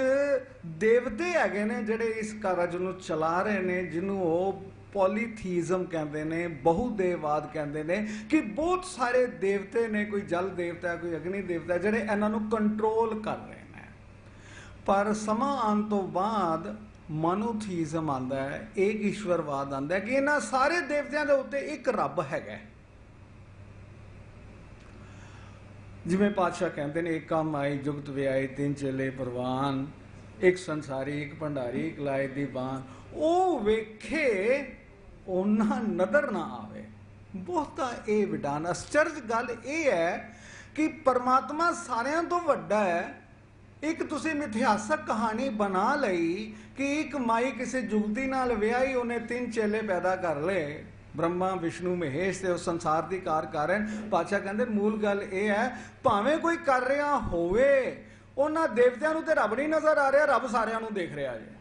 देवते हैगे ने जिहड़े इस कारज नूं चला रहे ने, जिन्हों वो पॉलीथीइज्म कहते हैं, बहुदेववाद कहते हैं कि बहुत सारे देवते ने, कोई जल देवता है, कोई अग्नि देवता है, जिहड़े इन्हां नूं कंट्रोल कर रहे हैं। पर समा आने तो बाद मोनोथीइज्म आंदा है, एक ईश्वरवाद आंदा है कि इन्हां सारे देवतियां दे उत्ते एक रब हैगा। जिवें पातशाह कहते हैं, एक काम आई जुगत व्याई, तीन चेले परवान, एक संसारी, एक भंडारी, एक लाए दी बान। ओ वेखे उन्ना नदर ना आवे। बहुता ये विडान आश्चर्य गल ये है कि परमात्मा सारियां तो वड्डा है। एक तुसी मिथिहासक कहानी बना लई कि एक माई किसी जुगती नाल विआही, उन्हें तीन चेले पैदा कर ले, ब्रह्मा विष्णु महेश से उस संसार की कार कर रहे हैं। पातशाह कहते मूल गल ये है, भावें कोई कर रहा होवे, उन्हां देवतियां नूं ते रब नहीं नजर आ रहा, रब सारियां नूं देख रहा है।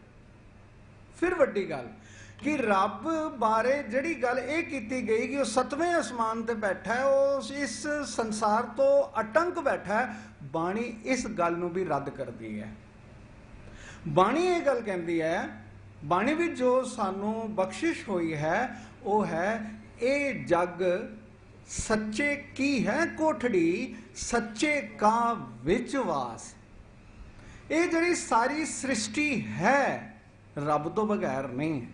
फिर वड्डी गल कि रब बारे जिहड़ी गल ये की गई कि वह सतवें आसमान ते बैठा है, उस इस संसार तो अटंक बैठा है, बाणी इस गल नूं भी रद्द करती है। बाणी ये गल कहती है, बाणी भी जो सानू बख्शिश हुई है वो है, ये जग सच्चे की है कोठड़ी, सच्चे का विच वास। ये जिहड़ी सारी सृष्टि है रब तो बगैर नहीं है।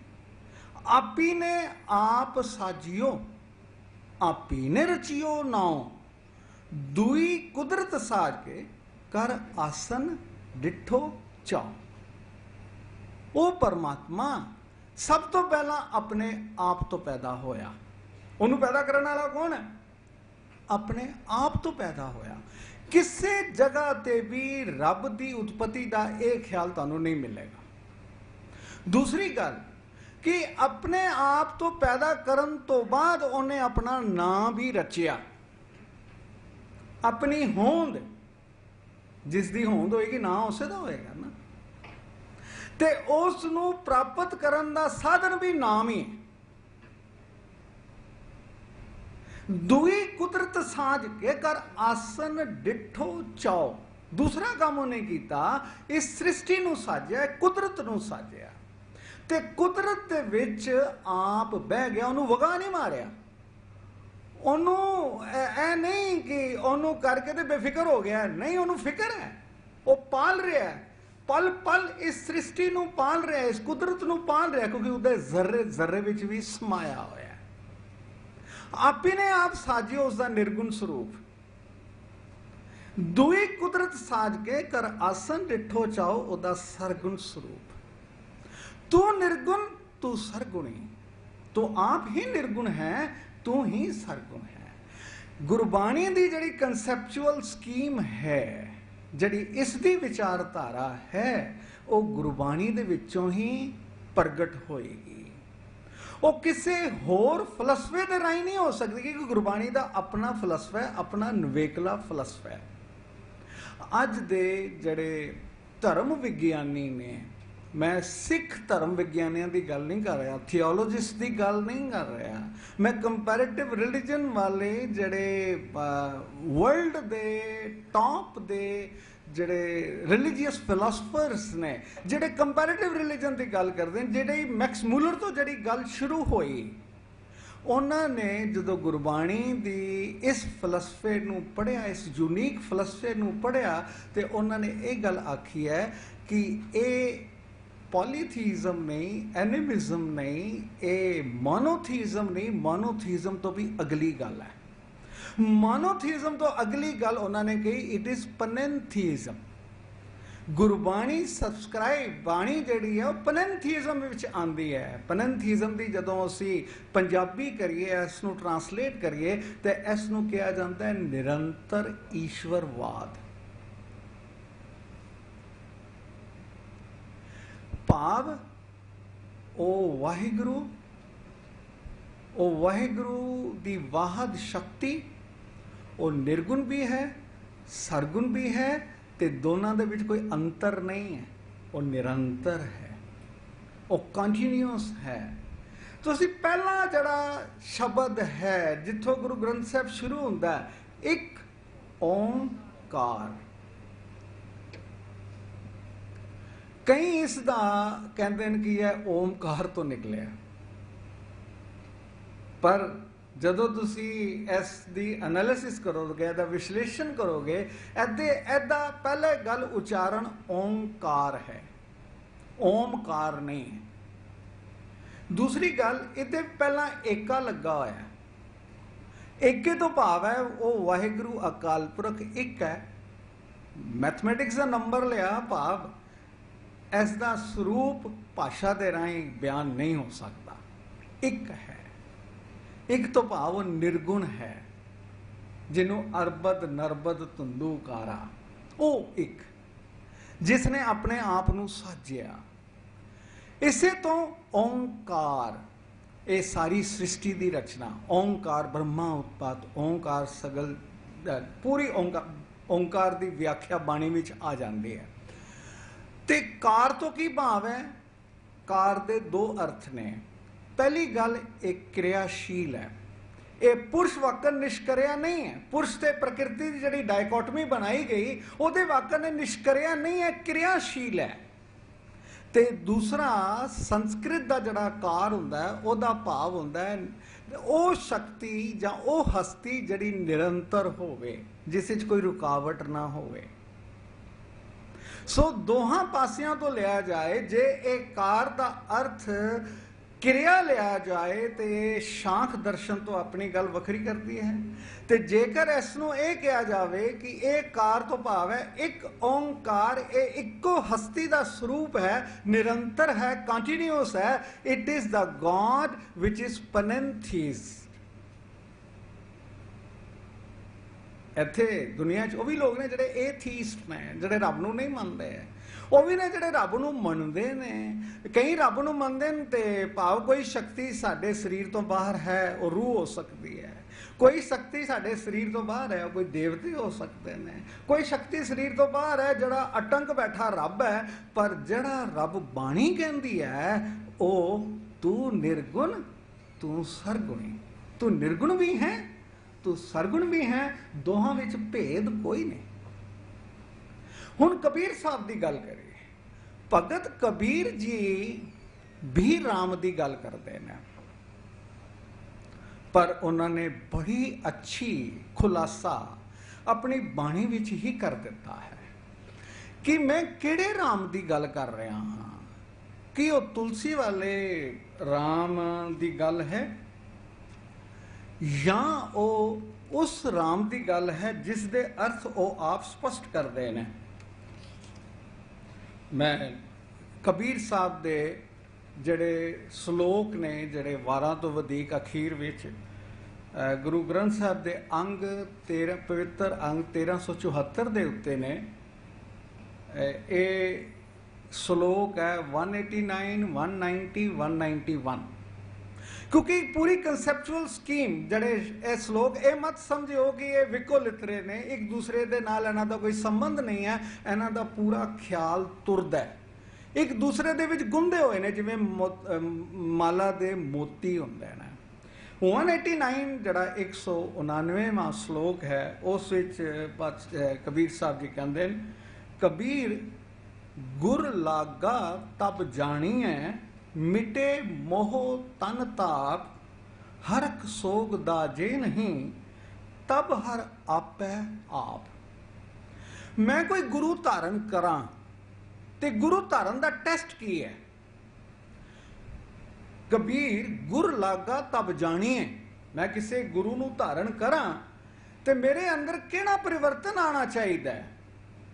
आपी ने आप साजियो, आपी ने रचियो नाओ, दुई कुदरत साज के कर आसन डिठो चाओ। वो परमात्मा सब तो पहला अपने आप तो पैदा होया। उन्होंने पैदा करने वाला कौन है? अपने आप तो पैदा होया। किसी जगह ते भी रब की उत्पत्ति का यह ख्याल तुहानू नहीं मिलेगा। दूसरी गल कि अपने आप तो पैदा करन तो बाद उन्हें अपना नाम भी रचिया। अपनी होंद, जिसकी होंद होएगी ना उसे दा होएगा ना, ते उस नूं प्राप्त करन दा साधन भी नाम ही है। दुई कुदरत साझ के कर आसन डिठो चाओ। दूसरा काम उन्हें किया, इस सृष्टि नूं साजिया, कुदरत नूं साजिया, ते कुदरत दे विच आप बह गया, उन्होंने वगा नहीं मारिया। उन्होंने ऐ नहीं कि उन्होंने करके ते बेफिक्र हो गया, नहीं, उन्होंने फिक्र है, वो पाल रहा है, पल पल इस सृष्टि नूं पाल रहा है, इस कुदरत नूं पाल रहा है, क्योंकि उहदे जर्रे जर्रे विच भी समाया होया है। अपने आप साजियो उसका निर्गुण स्वरूप। दुई कुदरत साज के कर आसन डिठो चाओ उदा सरगुण स्वरूप। तू निर्गुण, तू सरगुणी, तो आप ही निर्गुण है, तू ही सरगुण है। गुरबाणी दी जड़ी कंसैप्चुअल स्कीम है, जड़ी इसकी विचारधारा है, वो गुरबाणी दे विचों ही प्रगट होएगी। वो किसी होर फलसफे के राही नहीं हो सकती, क्योंकि गुरबाणी का अपना फलसफा है, अपना नवेकला फलसफा है। अज दे जड़े धर्म विग्यानी ने, मैं सिख धर्म विग्यानियों की गल नहीं कर रहा, थियोलॉजिस्ट की गल नहीं कर रहा, मैं कंपैरेटिव रिलीजन वाले जड़े वर्ल्ड दे टॉप दे जड़े रिलीजियस फिलोसफर्स ने, जड़े कंपैरेटिव रिलीजन की गल करते हैं, जेडे मैक्स मूलर तो जड़ी गल शुरू हुई, उन्होंने जो गुरबाणी दी इस फलसफे नूं पढ़िया, इस यूनीक फलसफे नूं पढ़िया, तो उन्होंने ये गल आखी है कि ये पॉलीथीज़म नहीं, एनिमिज़म नहीं, ये मोनोथीज़म नहीं, मोनोथीज़म तो भी अगली गल है। मोनोथीज़म तो अगली गल उन्होंने कही, इट इज़ पनेंथीज़म। गुरबाणी सब्सक्राइब बाणी जिहड़ी है वो पनेंथीज़म विच आंदी है। पनेंथीज़म की जदों असी पंजाबी करिए, इसनूं ट्रांसलेट करिए, तो इसनूं कहा जाता है निरंतर ईश्वरवाद। भाव ओ वाहिगुरु दी वाहद शक्ति, वो निर्गुण भी है, सरगुण भी है, ते दोनों दे विच कोई अंतर नहीं है, वो निरंतर है, वो कंटिन्यूअस है। तो असी पहला जड़ा शब्द है जिथों गुरु ग्रंथ साहब शुरू होंदा है, एक ओंकार। कई इसदा कहते हैं कि यह ओमकार तो निकलिया, पर जदों तुसी इस दी एनालिसिस करोगे, इहदा विश्लेषण करोगे, इहदा पहले गल उच्चारण ओंकार है, ओमकार नहीं है। दूसरी गल, इहदे पहला एका लगा होया, एके तो भाव है वो वाहिगुरु अकाल पुरख एक है। मैथमैटिक्स का नंबर लिया, भाव इसका स्वरूप भाषा के राही बयान नहीं हो सकता, एक है। एक तो भाव निर्गुण है, जिन्हों अरबद नरबद धुंधुकारा, वो एक जिसने अपने आप नूं साजिया। इसे तो ओंकार, ये सारी सृष्टि की रचना, ओंकार ब्रह्मा उत्पात, ओंकार सगल, पूरी ओंकार की व्याख्या बाणी में आ जाती है। ते कार तो की भाव है, कार दे दो अर्थ ने। पहली गल एक क्रियाशील है, ये पुरुष वाकन निष्क्रिया नहीं है। पुरुष ते प्रकृति की जिहड़ी डायकोटमी बनाई गई, उहदे वाकन निष्क्रिया नहीं है, क्रियाशील है। ते दूसरा संस्कृत का जिहड़ा कार हुंदा है, उहदा भाव हुंदा है वो शक्ति जां वो हस्ती जिहड़ी निरंतर होवे, जिस विच कोई रुकावट ना होवे। सो दोहां पासियां तो लिया जाए, जे एक कार का अर्थ क्रिया लिया जाए तो ये शांख दर्शन तो अपनी गल वखरी करती है। तो जेकर इसनों ये कहा जाए कि एक कार तो भाव है एक ओंकार, ये इको हस्ती का स्वरूप है, निरंतर है, कंटिन्यूअस है। It is the god which is panentheism. इत्थे दुनिया च वो भी लोग ने जिहड़े एथीस्ट ने, जिहड़े रब नूं नहीं मनदे। ਉਹ ਵੀ ਨੇ ਜਿਹੜੇ ਰੱਬ ਨੂੰ ਮੰਨਦੇ ਨੇ। ਕਈ ਰੱਬ ਨੂੰ ਮੰਨਦੇ ਨੇ ਤੇ ਭਾਵ ਕੋਈ ਸ਼ਕਤੀ ਸਾਡੇ ਸਰੀਰ ਤੋਂ ਬਾਹਰ ਹੈ, ਉਹ ਰੂਹ ਹੋ ਸਕਦੀ ਹੈ। ਕੋਈ ਸ਼ਕਤੀ ਸਾਡੇ ਸਰੀਰ ਤੋਂ ਬਾਹਰ ਹੈ, ਉਹ ਕੋਈ ਦੇਵਤੇ ਹੋ ਸਕਦੇ ਨੇ। ਕੋਈ ਸ਼ਕਤੀ ਸਰੀਰ ਤੋਂ ਬਾਹਰ ਹੈ, ਜਿਹੜਾ ਅਟੰਕ ਬੈਠਾ ਰੱਬ ਹੈ। ਪਰ ਜਿਹੜਾ ਰੱਬ ਬਾਣੀ ਕਹਿੰਦੀ ਹੈ ਉਹ ਤੂੰ ਨਿਰਗੁਣ ਤੂੰ ਸਰਗੁਣੀ। ਤੂੰ ਨਿਰਗੁਣ ਵੀ ਹੈ, ਤੂੰ ਸਰਗੁਣ ਵੀ ਹੈ, ਦੋਹਾਂ ਵਿੱਚ ਭੇਦ ਕੋਈ ਨਹੀਂ। ਹੁਣ ਕਬੀਰ ਸਾਹਿਬ ਦੀ ਗੱਲ ਕਰੀਏ। ਭਗਤ ਕਬੀਰ ਜੀ ਵੀ ਰਾਮ ਦੀ ਗੱਲ ਕਰਦੇ ਨੇ, ਪਰ ਉਹਨਾਂ ਨੇ ਬੜੀ ਅੱਛੀ ਖੁਲਾਸਾ ਆਪਣੀ ਬਾਣੀ ਵਿੱਚ ਹੀ ਕਰ ਦਿੱਤਾ ਹੈ ਕਿ ਮੈਂ ਕਿਹੜੇ ਰਾਮ ਦੀ ਗੱਲ ਕਰ ਰਿਹਾ ਹਾਂ। ਕਿ ਉਹ ਤੁਲਸੀ ਵਾਲੇ ਰਾਮ ਦੀ ਗੱਲ ਹੈ ਜਾਂ ਉਹ ਉਸ ਰਾਮ ਦੀ ਗੱਲ ਹੈ ਜਿਸ ਦੇ ਅਰਥ ਉਹ ਆਪ ਸਪਸ਼ਟ ਕਰਦੇ ਨੇ। ਮੈਂ ਕਬੀਰ ਸਾਹਿਬ ਦੇ ਜਿਹੜੇ ਸ਼ਲੋਕ ਨੇ, ਜਿਹੜੇ 12 ਤੋਂ ਵਧੇਕ ਅਖੀਰ ਵਿੱਚ ਗੁਰੂ ਗ੍ਰੰਥ ਸਾਹਿਬ ਦੇ ਅੰਗ 13 ਪਵਿੱਤਰ ਅੰਗ 1374 ਦੇ ਉੱਤੇ ਨੇ। ਇਹ ਸ਼ਲੋਕ ਹੈ 189, 190, 191। ਕਿਉਂਕਿ ਪੂਰੀ ਕਨਸੈਪਚੁਅਲ ਸਕੀਮ ਜਿਹੜੇ ਇਹ ਸ਼ਲੋਕ, ਇਹ ਮਤ ਸਮਝਿਓ ਕਿ ਇਹ ਵਿਕੋ ਲਿਤਰੇ ਨੇ, ਇੱਕ ਦੂਸਰੇ ਦੇ ਨਾਲ ਇਹਨਾਂ ਦਾ ਕੋਈ ਸੰਬੰਧ ਨਹੀਂ ਹੈ। ਇਹਨਾਂ ਦਾ ਪੂਰਾ ਖਿਆਲ ਤੁਰਦਾ ਹੈ, ਇੱਕ ਦੂਸਰੇ ਦੇ ਵਿੱਚ ਗੁੰਦੇ ਹੋਏ ਨੇ, ਜਿਵੇਂ ਮਾਲਾ ਦੇ ਮੋਤੀ ਹੁੰਦੇ ਨੇ। 189 ਜਿਹੜਾ 199ਵਾਂ ਸ਼ਲੋਕ ਹੈ, ਉਸ ਵਿੱਚ ਕਬੀਰ ਸਾਹਿਬ ਜੀ ਕਹਿੰਦੇ ਨੇ, ਕਬੀਰ ਗੁਰ ਲਾਗਾ ਤਬ ਜਾਣੀਐ, ਮਿਟੇ ਮੋਹ ਤਨ ਤਾਪ, ਹਰਕ ਸੋਗ ਦਾ ਜੇ ਨਹੀਂ, ਤਬ ਹਰ ਆਪੈ ਆਪ। ਮੈਂ ਕੋਈ ਗੁਰੂ ਧਾਰਨ ਕਰਾਂ ਤੇ ਗੁਰੂ ਧਾਰਨ ਦਾ ਟੈਸਟ ਕੀ ਹੈ? ਕਬੀਰ ਗੁਰ ਲਾਗਾ ਤਬ ਜਾਣੀਏ, ਮੈਂ ਕਿਸੇ ਗੁਰੂ ਨੂੰ ਧਾਰਨ ਕਰਾਂ ਤੇ ਮੇਰੇ ਅੰਦਰ ਕਿਹੜਾ ਪਰਿਵਰਤਨ ਆਣਾ ਚਾਹੀਦਾ ਹੈ?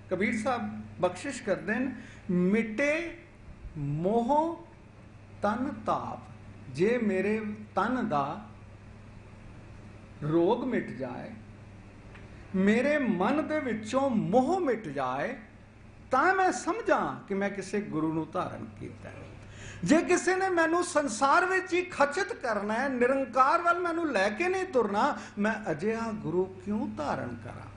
ਕਬੀਰ ਸਾਹਿਬ ਬਖਸ਼ਿਸ਼ ਕਰਦੇ ਨੇ, ਮਿਟੇ ਮੋਹ ਤਨ ਤਾਪ। ਜੇ ਮੇਰੇ ਤਨ ਦਾ ਰੋਗ ਮਿਟ ਜਾਏ, ਮੇਰੇ ਮਨ ਦੇ ਵਿੱਚੋਂ ਮੋਹ ਮਿਟ ਜਾਏ, ਤਾਂ ਮੈਂ ਸਮਝਾਂ ਕਿ ਮੈਂ ਕਿਸੇ ਗੁਰੂ ਨੂੰ ਧਾਰਨ ਕੀਤਾ ਹੈ। ਜੇ ਕਿਸੇ ਨੇ ਮੈਨੂੰ ਸੰਸਾਰ ਵਿੱਚ ਹੀ ਖਚਿਤ ਕਰਨਾ ਹੈ, ਨਿਰੰਕਾਰ ਵੱਲ ਮੈਨੂੰ ਲੈ ਕੇ ਨਹੀਂ ਤੁਰਨਾ, ਮੈਂ ਅਜਿਹਾ ਗੁਰੂ ਕਿਉਂ ਧਾਰਨ ਕਰਾਂ?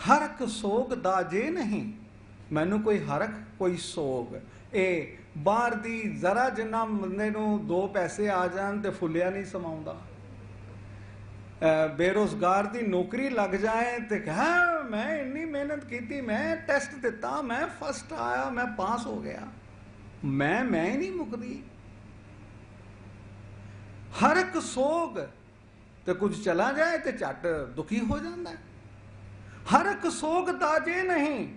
ਹਰਕ ਸੋਗ ਦਾ ਜੇ ਨਹੀਂ, ਮੈਨੂੰ ਕੋਈ ਹਰਕ ਕੋਈ ਸੋਗ, ਇਹ ਬਾਹਰ ਦੀ ਜ਼ਰਾ ਜਿੰਨਾ ਬੰਦੇ ਨੂੰ 2 ਪੈਸੇ ਆ ਜਾਣ ਤੇ ਫੁੱਲਿਆ ਨਹੀਂ ਸਮਾਉਂਦਾ। ਬੇਰੁਜ਼ਗਾਰ ਦੀ ਨੌਕਰੀ ਲੱਗ ਜਾਏ ਤੇ ਕਹਾਂ ਮੈਂ ਇੰਨੀ ਮਿਹਨਤ ਕੀਤੀ, ਮੈਂ ਟੈਸਟ ਦਿੱਤਾ, ਮੈਂ ਫਸਟ ਆਇਆ, ਮੈਂ ਪਾਸ ਹੋ ਗਿਆ, ਮੈਂ ਹੀ ਨਹੀਂ ਮੁੱਕਦੀ। ਹਰ ਇੱਕ ਸੋਗ ਤੇ ਕੁਝ ਚਲਾ ਜਾਏ ਤੇ ਝੱਟ ਦੁਖੀ ਹੋ ਜਾਂਦਾ। ਹਰ ਇੱਕ ਸੋਗ ਦਾ ਜੇ ਨਹੀਂ,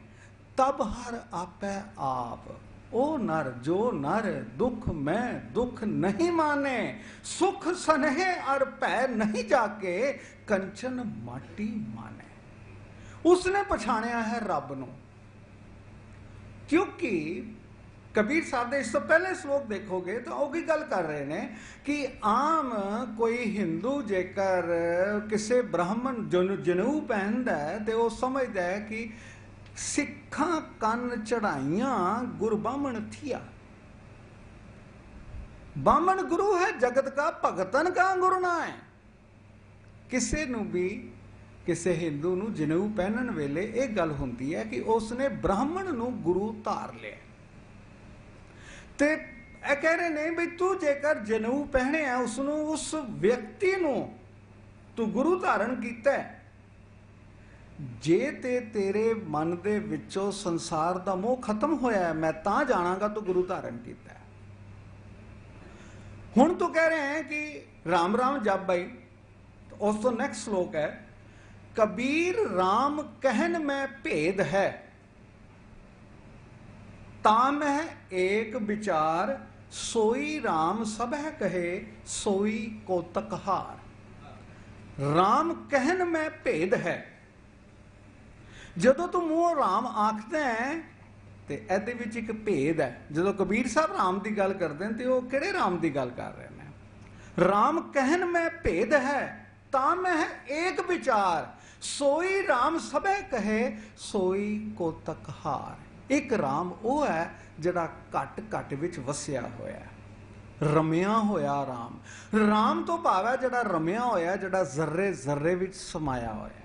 ਤਬ ਹਰ ਆਪੈ ਆਪ। ਉਹ ਨਰ ਜੋ ਨਰ ਦੁਖ ਮੈਂ ਦੁਖ ਨਹੀਂ ਮਾਨੇ, ਸੁਖ ਸਨਹਿ ਅਰ ਭੈ ਨਹੀਂ ਜਾਕੇ, ਕੰਚਨ ਮਾਟੀ ਮਾਨੇ। ਉਸਨੇ ਪਛਾਣਿਆ ਹੈ ਰੱਬ ਨੂੰ। ਕਿਉਂਕਿ ਕਬੀਰ ਸਾਹਿਬ ਦੇ ਇਸ ਤੋਂ ਪਹਿਲੇ ਸ਼ਲੋਕ ਦੇਖੋਗੇ ਤਾਂ ਉਹ ਕੀ ਗੱਲ ਕਰ ਰਹੇ ਨੇ ਕਿ ਆਮ ਕੋਈ ਹਿੰਦੂ ਜੇਕਰ ਕਿਸੇ ਬ੍ਰਾਹਮਣ ਜਨੇਊ ਪਹਿਨਦਾ ਹੈ ਤੇ ਉਹ ਸਮਝਦਾ ਹੈ ਕਿ ਸਿੱਖਾਂ ਕੰਨ ਚੜਾਈਆਂ ਗੁਰ ਬਾਮਣ ਥੀਆ। ਬਾਮਣ ਗੁਰੂ ਹੈ, ਜਗਤ ਕਾ ਭਗਤਨ ਕਾ ਗੁਰੂ ਨਾ ਹੈ। ਕਿਸੇ ਨੂੰ ਵੀ, ਕਿਸੇ ਹਿੰਦੂ ਨੂੰ ਜਨੇਊ ਪਹਿਨਣ ਵੇਲੇ ਇਹ ਗੱਲ ਹੁੰਦੀ ਹੈ ਕਿ ਉਸਨੇ ਬ੍ਰਾਹਮਣ ਨੂੰ ਗੁਰੂ ਧਾਰ ਲਿਆ। ਤੇ ਇਹ ਕਹਿ ਰਹੇ ਨੇ ਵੀ ਤੂੰ ਜੇਕਰ ਜਨੇਊ ਪਹਿਨਿਆ, ਉਸਨੂੰ, ਉਸ ਵਿਅਕਤੀ ਨੂੰ ਤੂੰ ਗੁਰੂ ਧਾਰਨ ਕੀਤਾ, ਜੇ ਤੇ ਤੇਰੇ ਮਨ ਦੇ ਵਿੱਚੋਂ ਸੰਸਾਰ ਦਾ ਮੋਹ ਖਤਮ ਹੋਇਆ, ਮੈਂ ਤਾਂ ਜਾਣਾਂਗਾ ਤੂੰ ਗੁਰੂ ਧਾਰਨ ਕੀਤਾ। ਹੁਣ ਤੂੰ ਕਹਿ ਰਹੇ ਹੈ ਕਿ ਰਾਮ ਰਾਮ ਜਪ ਬਈ। ਉਸ ਤੋਂ ਨੈਕਸਟ ਸ਼ਲੋਕ ਹੈ, ਕਬੀਰ ਰਾਮ ਕਹਿਨ ਮੈਂ ਭੇਦ ਹੈ, ਤਾਂ ਮੈਂ ਏਕ ਵਿਚਾਰ, ਸੋਈ ਰਾਮ ਸਭੈ ਕਹੇ, ਸੋਈ ਕੋਤਕ ਹਾਰ। ਰਾਮ ਕਹਿਨ ਮੈਂ ਭੇਦ ਹੈ। ਜਦੋਂ ਤੂੰ ਮੂੰਹੋਂ ਰਾਮ ਆਖਦਾ ਹੈ ਤੇ ਇਹਦੇ ਵਿੱਚ ਇੱਕ ਭੇਦ ਹੈ। ਜਦੋਂ ਕਬੀਰ ਸਾਹਿਬ ਰਾਮ ਦੀ ਗੱਲ ਕਰਦੇ ਨੇ ਤੇ ਉਹ ਕਿਹੜੇ ਰਾਮ ਦੀ ਗੱਲ ਕਰ ਰਹੇ ਨੇ? ਰਾਮ ਕਹਿਨ ਮੈਂ ਭੇਦ ਹੈ, ਤਾਂ ਮੈਂ ਏਕ ਵਿਚਾਰ, ਸੋਈ ਰਾਮ ਸਭੈ ਕਹੇ, ਸੋਈ ਕੋਤਕ ਹਾਰ। ਇੱਕ ਰਾਮ ਉਹ ਹੈ ਜਿਹੜਾ ਘੱਟ ਘੱਟ ਵਿੱਚ ਵਸਿਆ ਹੋਇਆ, ਰਮਿਆ ਹੋਇਆ ਰਾਮ। ਰਾਮ ਤੋਂ ਭਾਵ ਹੈ ਜਿਹੜਾ ਰਮਿਆ ਹੋਇਆ, ਜਿਹੜਾ ਜ਼ਰਰੇ ਜ਼ਰਰੇ ਵਿੱਚ ਸਮਾਇਆ ਹੋਇਆ।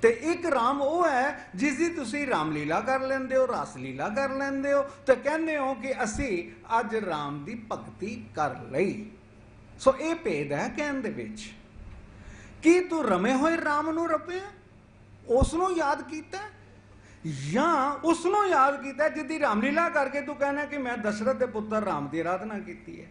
ਤੇ ਇੱਕ ਰਾਮ ਉਹ ਹੈ ਜਿਸ ਦੀ ਤੁਸੀਂ ਰਾਮਲੀਲਾ ਕਰ ਲੈਂਦੇ ਹੋ, ਰਸ ਲੀਲਾ ਕਰ ਲੈਂਦੇ ਹੋ ਤੇ ਕਹਿੰਦੇ ਹੋ ਕਿ ਅਸੀਂ ਅੱਜ ਰਾਮ ਦੀ ਭਗਤੀ ਕਰ ਲਈ। ਸੋ ਇਹ ਭੇਦ ਹੈ ਕਹਿਣ ਦੇ ਵਿੱਚ। ਕੀ ਤੂੰ ਰਮੇ ਹੋਏ ਰਾਮ ਨੂੰ ਰਪਿਆ, ਉਸ ਨੂੰ ਯਾਦ ਕੀਤਾ, ਜਾਂ ਉਸ ਨੂੰ ਯਾਦ ਕੀਤਾ ਜਿਹਦੀ ਰਾਮਲੀਲਾ ਕਰਕੇ ਤੂੰ ਕਹਿਣਾ ਕਿ ਮੈਂ ਦਸ਼ਰਥ ਦੇ ਪੁੱਤਰ ਰਾਮ ਦੀ ਆਰਾਧਨਾ ਕੀਤੀ ਹੈ।